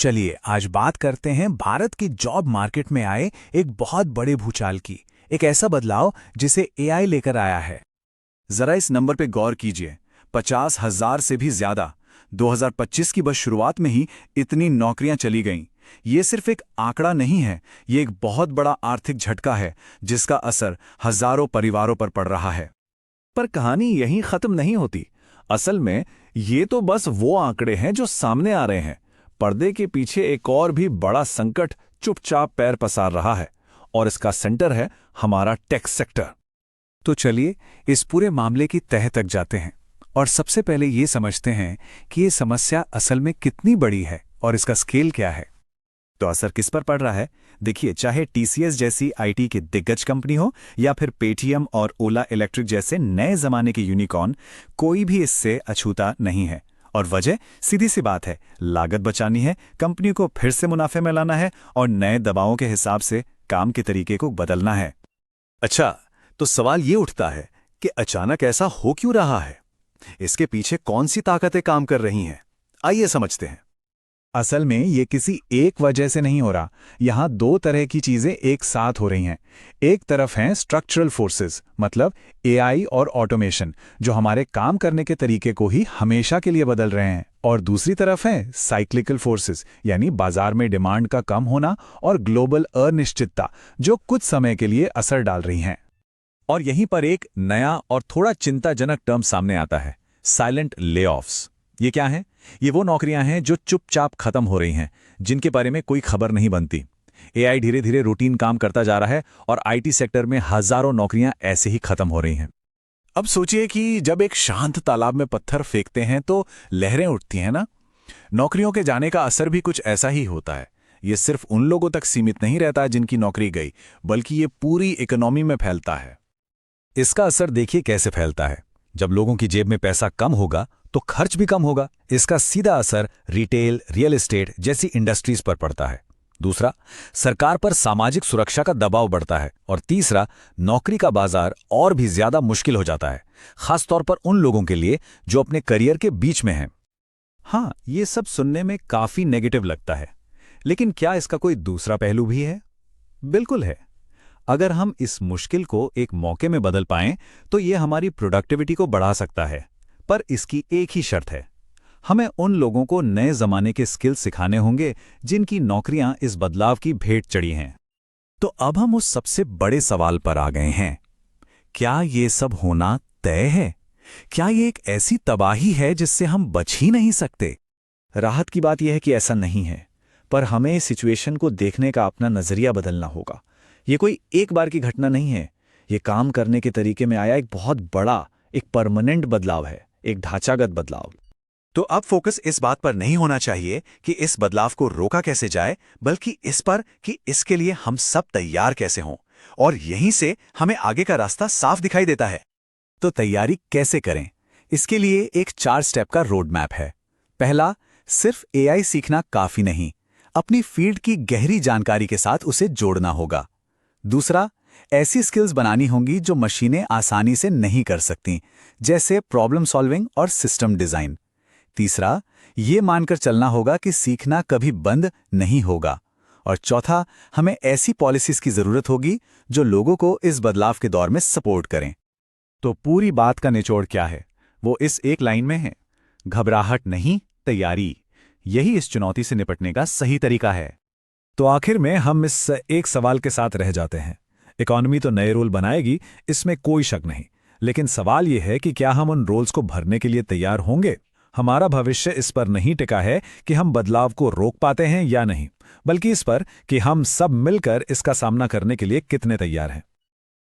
चलिए आज बात करते हैं भारत की जॉब मार्केट में आए एक बहुत बड़े भूचाल की। एक ऐसा बदलाव जिसे एआई लेकर आया है। जरा इस नंबर पे गौर कीजिए, 50,000 से भी ज्यादा। 2025 की बस शुरुआत में ही इतनी नौकरियां चली गईं। ये सिर्फ एक आंकड़ा नहीं है, ये एक बहुत बड़ा आर्थिक झटका है जिसका असर हजारों परिवारों पर पड़ रहा है। पर कहानी यहीं खत्म नहीं होती। असल में ये तो बस वो आंकड़े हैं जो सामने आ रहे हैं। पर्दे के पीछे एक और भी बड़ा संकट चुपचाप पैर पसार रहा है, और इसका सेंटर है हमारा टेक सेक्टर। तो चलिए इस पूरे मामले की तह तक जाते हैं और सबसे पहले ये समझते हैं कि ये समस्या असल में कितनी बड़ी है और इसका स्केल क्या है। तो असर किस पर पड़ रहा है? देखिए, चाहे टीसीएस जैसी आईटी की दिग्गज कंपनी हो या फिर पेटीएम और ओला इलेक्ट्रिक जैसे नए जमाने के यूनिकॉर्न, कोई भी इससे अछूता नहीं है। और वजह सीधी सी बात है, लागत बचानी है, कंपनी को फिर से मुनाफे में लाना है और नए दबावों के हिसाब से काम के तरीके को बदलना है। अच्छा, तो सवाल ये उठता है कि अचानक ऐसा हो क्यों रहा है? इसके पीछे कौन सी ताकतें काम कर रही हैं? आइए समझते हैं। असल में ये किसी एक वजह से नहीं हो रहा। यहाँ दो तरह की चीजें एक साथ हो रही हैं। एक तरफ हैं स्ट्रक्चरल फोर्सेस, मतलब एआई और ऑटोमेशन, जो हमारे काम करने के तरीके को ही हमेशा के लिए बदल रहे हैं। और दूसरी तरफ हैं साइक्लिकल फोर्सेस, यानी बाजार में डिमांड का कम होना और ग्लोबल अनिश्चितता, जो कुछ समय के लिए असर डाल रही हैं। और यहीं पर एक नया और थोड़ा चिंताजनक टर्म सामने आता है, साइलेंट लेऑफ्स। ये क्या है? ये वो नौकरियां हैं जो चुपचाप खत्म हो रही हैं, जिनके बारे में कोई खबर नहीं बनती। एआई धीरे धीरे रूटीन काम करता जा रहा है और आईटी सेक्टर में हजारों नौकरियां ऐसे ही खत्म हो रही हैं। अब सोचिए कि जब एक शांत तालाब में पत्थर फेंकते हैं तो लहरें उठती हैं ना। नौकरियों के जाने का असर भी कुछ ऐसा ही होता है। ये सिर्फ उन लोगों तक सीमित नहीं रहता जिनकी नौकरी गई, बल्कि ये पूरी इकोनॉमी में फैलता है। इसका असर देखिए कैसे फैलता है। जब लोगों की जेब में पैसा कम होगा तो खर्च भी कम होगा। इसका सीधा असर रिटेल, रियल एस्टेट जैसी इंडस्ट्रीज पर पड़ता है। दूसरा, सरकार पर सामाजिक सुरक्षा का दबाव बढ़ता है। और तीसरा, नौकरी का बाजार और भी ज्यादा मुश्किल हो जाता है, खासतौर पर उन लोगों के लिए जो अपने करियर के बीच में हैं। हाँ, ये सब सुनने में काफी नेगेटिव लगता है, लेकिन क्या इसका कोई दूसरा पहलू भी है? बिल्कुल है। अगर हम इस मुश्किल को एक मौके में बदल पाएं तो ये हमारी प्रोडक्टिविटी को बढ़ा सकता है। पर इसकी एक ही शर्त है, हमें उन लोगों को नए जमाने के स्किल सिखाने होंगे जिनकी नौकरियां इस बदलाव की भेंट चढ़ी हैं। तो अब हम उस सबसे बड़े सवाल पर आ गए हैं, क्या ये सब होना तय है? क्या ये एक ऐसी तबाही है जिससे हम बच ही नहीं सकते? राहत की बात यह है कि ऐसा नहीं है, पर हमें इस सिचुएशन को देखने का अपना नजरिया बदलना होगा। ये कोई एक बार की घटना नहीं है, ये काम करने के तरीके में आया एक बहुत बड़ा, एक परमानेंट बदलाव है, एक ढांचागत बदलाव। तो अब फोकस इस बात पर नहीं होना चाहिए कि इस बदलाव को रोका कैसे जाए, बल्कि इस पर कि इसके लिए हम सब तैयार कैसे हों। और यहीं से हमें आगे का रास्ता साफ दिखाई देता है। तो तैयारी कैसे करें? इसके लिए एक 4 स्टेप का रोड मैप है। पहला, सिर्फ एआई सीखना काफी नहीं, अपनी फील्ड की गहरी जानकारी के साथ उसे जोड़ना होगा। दूसरा, ऐसी स्किल्स बनानी होंगी जो मशीनें आसानी से नहीं कर सकती, जैसे प्रॉब्लम सॉल्विंग और सिस्टम डिजाइन। तीसरा, ये मानकर चलना होगा कि सीखना कभी बंद नहीं होगा। और चौथा, हमें ऐसी पॉलिसीज की जरूरत होगी जो लोगों को इस बदलाव के दौर में सपोर्ट करें। तो पूरी बात का निचोड़ क्या है? वो इस एक लाइन में है, घबराहट नहीं, तैयारी। यही इस चुनौती से निपटने का सही तरीका है। तो आखिर में हम इस एक सवाल के साथ रह जाते हैं। इकॉनमी तो नए रोल बनाएगी, इसमें कोई शक नहीं, लेकिन सवाल यह है कि क्या हम उन रोल्स को भरने के लिए तैयार होंगे? हमारा भविष्य इस पर नहीं टिका है कि हम बदलाव को रोक पाते हैं या नहीं, बल्कि इस पर कि हम सब मिलकर इसका सामना करने के लिए कितने तैयार हैं।